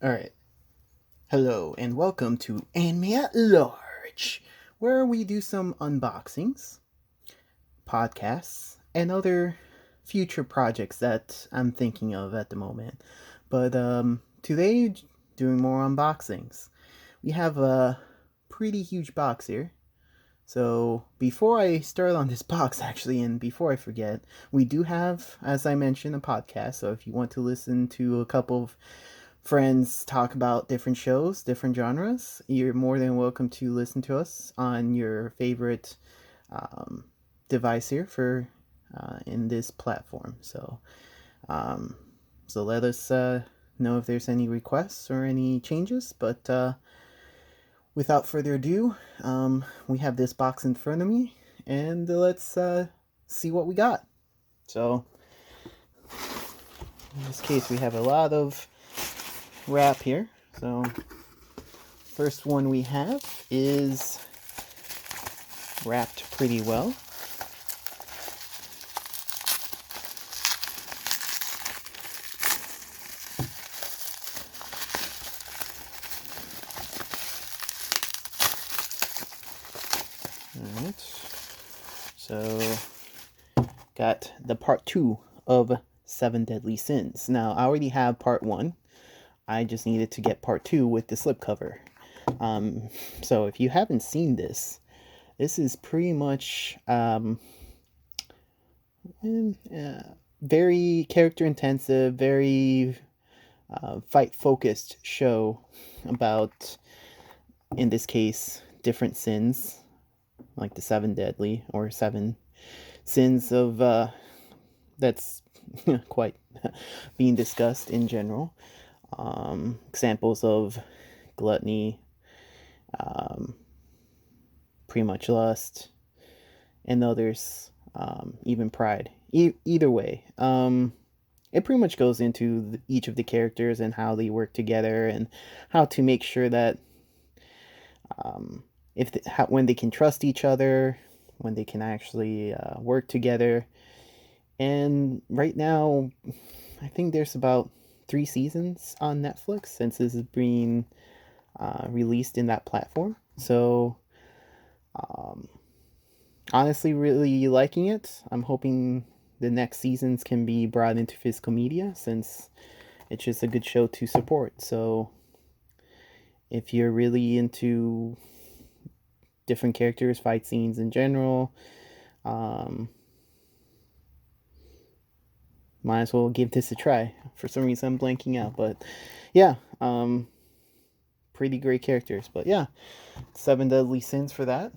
Alright. Hello and welcome to Anime at Large, where we do some unboxings, podcasts, and other future projects that I'm thinking of at the moment. But today, doing more unboxings. We have a pretty huge box here. So before I start on this box, actually, and before I forget, we do have, as I mentioned, a podcast. So if you want to listen to a couple of friends talk about different shows, different genres, you're more than welcome to listen to us on your favorite um, device here for in this platform. Um, so let us know if there's any requests or any changes. But without further ado, we have this box in front of me, and let's see what we got. So in this case, we have a lot of wrap here. So first one we have is wrapped pretty well. Alright, so got the part 2 of 7 Deadly Sins. Now I already have part 1. I just needed to get part 2 with the slipcover. So if you haven't seen this, this is pretty much very character intensive, very fight focused show about, in this case, different sins, like the 7 deadly or 7 sins of that's quite being discussed in general. Examples of gluttony, pretty much lust, and others, even pride. Either way, it pretty much goes into each of the characters and how they work together and how to make sure that when they can trust each other, when they can actually work together. And right now, I think there's about 3 seasons on Netflix since this is being released in that platform. So honestly, really liking it. I'm hoping the next seasons can be brought into physical media since it's just a good show to support. So if you're really into different characters, fight scenes in general, might as well give this a try. For some reason I'm blanking out, but yeah, pretty great characters. But yeah, 7 Deadly Sins for that.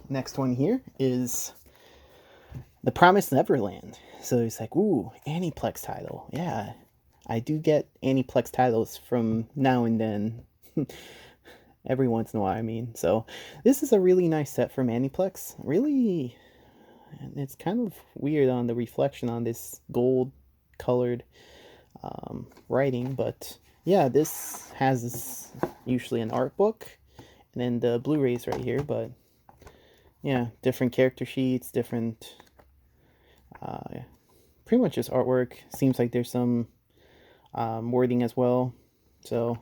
Next one here is the Promise Neverland. So it's like, ooh, Aniplex title. Yeah, I do get Aniplex titles from now and then. Every once in a while, I mean. So this is a really nice set from Aniplex. Really, it's kind of weird on the reflection on this gold colored writing, but yeah, this has usually an art book, and then the Blu-rays right here. But yeah, different character sheets, different pretty much just artwork. Seems like there's some wording as well. So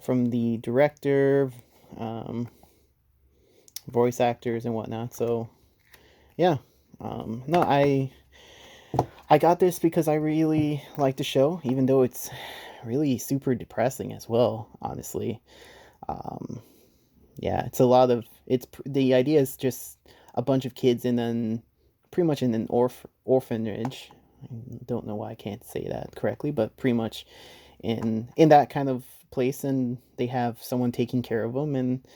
from the director, voice actors and whatnot. So yeah, no, I got this because I really like the show, even though it's really super depressing as well, honestly. Yeah, it's a lot of, the idea is just a bunch of kids in pretty much in an orphanage. I don't know why I can't say that correctly, but pretty much in that kind of place, and they have someone taking care of them and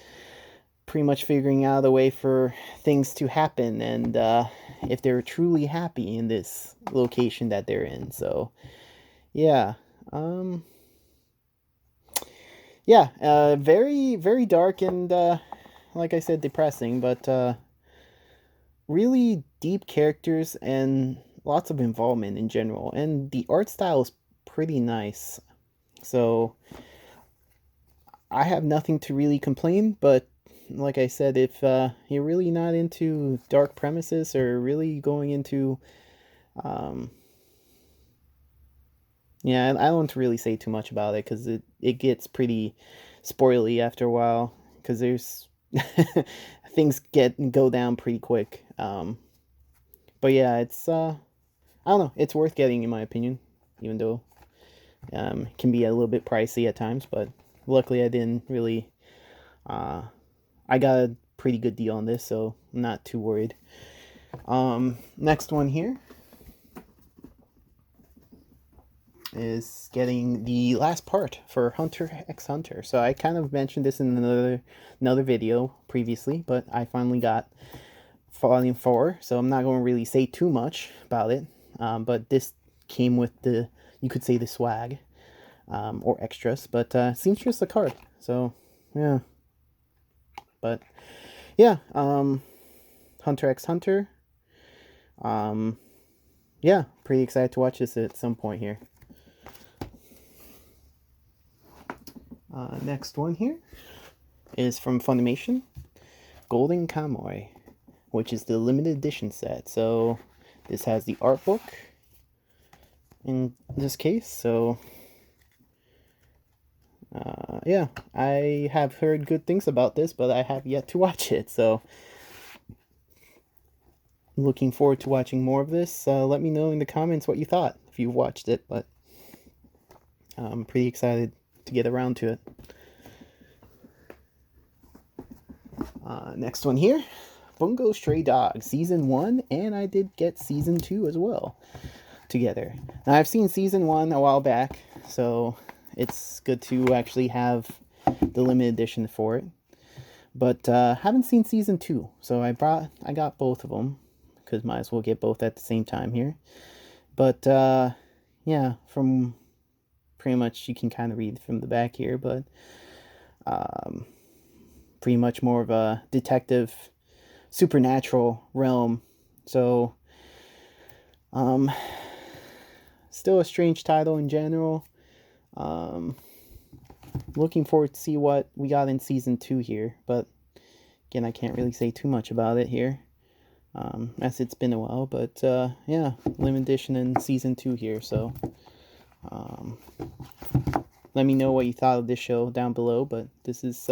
pretty much figuring out a way for things to happen, and if they're truly happy in this location that they're in. So yeah, very, very dark and like I said, depressing, but really deep characters and lots of involvement in general, and the art style is pretty nice. So I have nothing to really complain, but like I said, if you're really not into dark premises or really going into Yeah, I don't really say too much about it because it gets pretty spoily after a while because there's things go down pretty quick. But yeah, it's I don't know, it's worth getting in my opinion, even though it can be a little bit pricey at times. But luckily, I didn't really. I got a pretty good deal on this, so I'm not too worried. Next one here is getting the last part for Hunter x Hunter. So I kind of mentioned this in another video previously, but I finally got Volume 4, so I'm not going to really say too much about it. But this came with the, you could say, the swag, or extras, but seems just a card. So yeah, but yeah, Hunter x Hunter. Yeah, pretty excited to watch this at some point here. Next one here is from Funimation, Golden Kamuy, which is the limited edition set. So this has the art book in this case. So yeah, I have heard good things about this, but I have yet to watch it. So looking forward to watching more of this. Let me know in the comments what you thought if you've watched it, but I'm pretty excited to get around to it. Next one here, Bongo Stray Dog Season 1, and I did get Season 2 as well together. Now, I've seen Season 1 a while back, so it's good to actually have the limited edition for it. But haven't seen Season 2, so I got both of them, because might as well get both at the same time here. But yeah, from pretty much, you can kind of read from the back here, but pretty much more of a detective supernatural realm. So still a strange title in general. Looking forward to see what we got in Season 2 here, but again, I can't really say too much about it here, as it's been a while. But yeah, limited edition in Season 2 here, so let me know what you thought of this show down below. But this is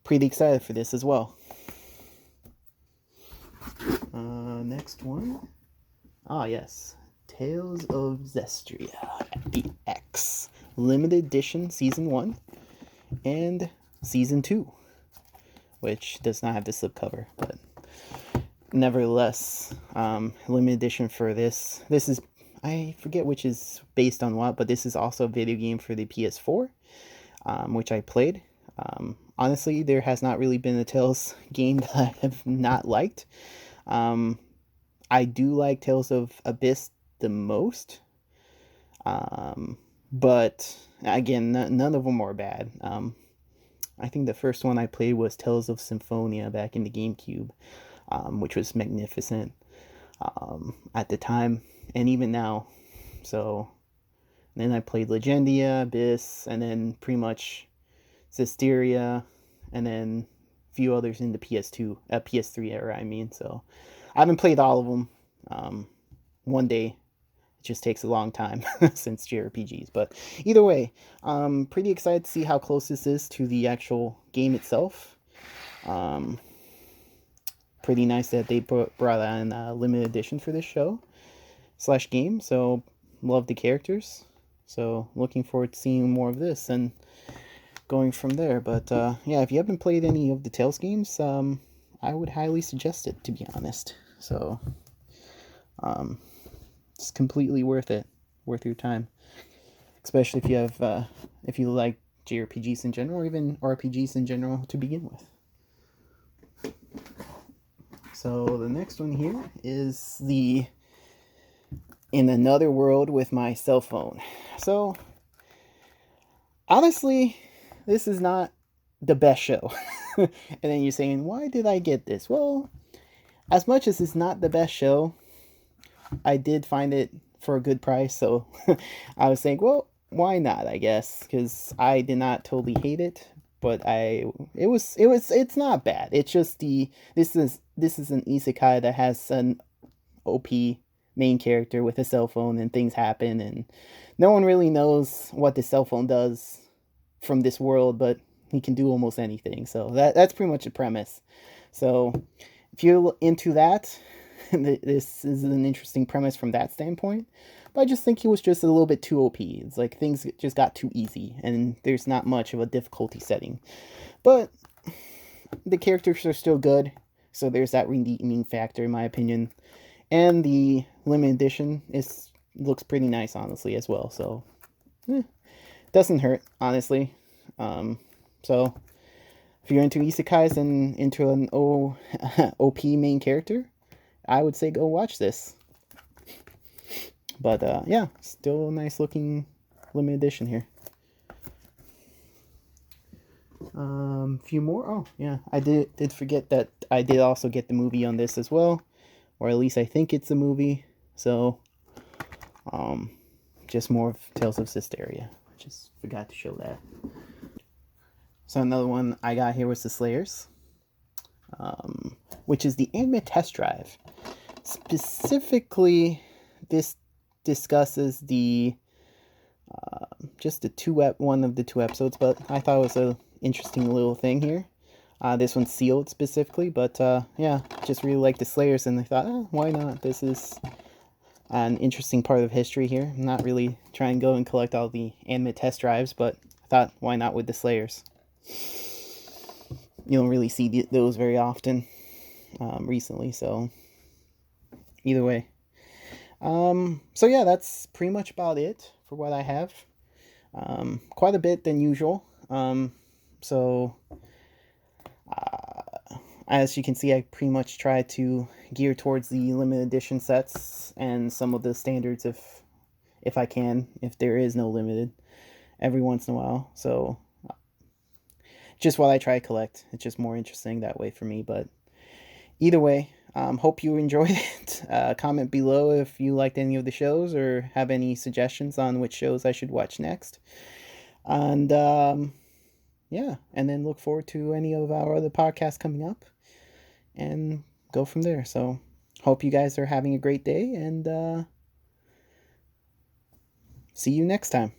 pretty excited for this as well. Next one. Ah, yes. Tales of Zestria DX. Limited Edition Season 1 and Season 2, which does not have the slipcover, but nevertheless, limited edition for this. This is, I forget which is based on what, but this is also a video game for the PS4, which I played. Honestly, there has not really been a Tales game that I have not liked. I do like Tales of Abyss the most, but again, none of them are bad. I think the first one I played was Tales of Symphonia back in the GameCube, which was magnificent at the time and even now. So then I played Legendia, Abyss, and then pretty much Cysteria, and then a few others in the PS3 era, I mean. So I haven't played all of them. One day. It just takes a long time since JRPGs. But either way, pretty excited to see how close this is to the actual game itself. Pretty nice that they brought on a limited edition for this show / game. So love the characters. So looking forward to seeing more of this and going from there. But yeah, if you haven't played any of the Tales games, I would highly suggest it, to be honest. So it's completely worth it, worth your time, especially if you have if you like JRPGs in general, or even RPGs in general to begin with. So the next one here is the In Another World with My Cell Phone. So honestly, this is not the best show. And then you're saying, why did I get this? Well, as much as it's not the best show, I did find it for a good price, so I was saying, well, why not, I guess, because I did not totally hate it, but it's not bad. It's just this is an isekai that has an OP main character with a cell phone and things happen, and no one really knows what the cell phone does from this world, but he can do almost anything. So that's pretty much the premise. So if you're into that, this is an interesting premise from that standpoint. But I just think he was just a little bit too OP. It's like things just got too easy, and there's not much of a difficulty setting. But the characters are still good, so there's that redeeming factor, in my opinion. And the limited edition looks pretty nice, honestly, as well. So, doesn't hurt, honestly. So, if you're into isekais and into an OP main character, I would say go watch this. But yeah, still a nice looking limited edition here. Few more. Oh yeah, I did forget that I did also get the movie on this as well, or at least I think it's a movie. So, just more of Tales of Cysteria. I just forgot to show that. So another one I got here was the Slayers, which is the anime test drive. Specifically, this discusses the just one of the two episodes, but I thought it was a interesting little thing here. This one's sealed specifically, but yeah, just really like the Slayers, and I thought, why not? This is an interesting part of history here. I'm not really trying to go and collect all the anime test drives, but I thought, why not with the Slayers? You don't really see those very often recently, so either way. So yeah, that's pretty much about it for what I have. Quite a bit than usual. So as you can see, I pretty much try to gear towards the limited edition sets and some of the standards if I can, if there is no limited, every once in a while. So just what I try to collect. It's just more interesting that way for me. But either way, hope you enjoyed it. Comment below if you liked any of the shows or have any suggestions on which shows I should watch next. And yeah, and then look forward to any of our other podcasts coming up and go from there. So hope you guys are having a great day, and see you next time.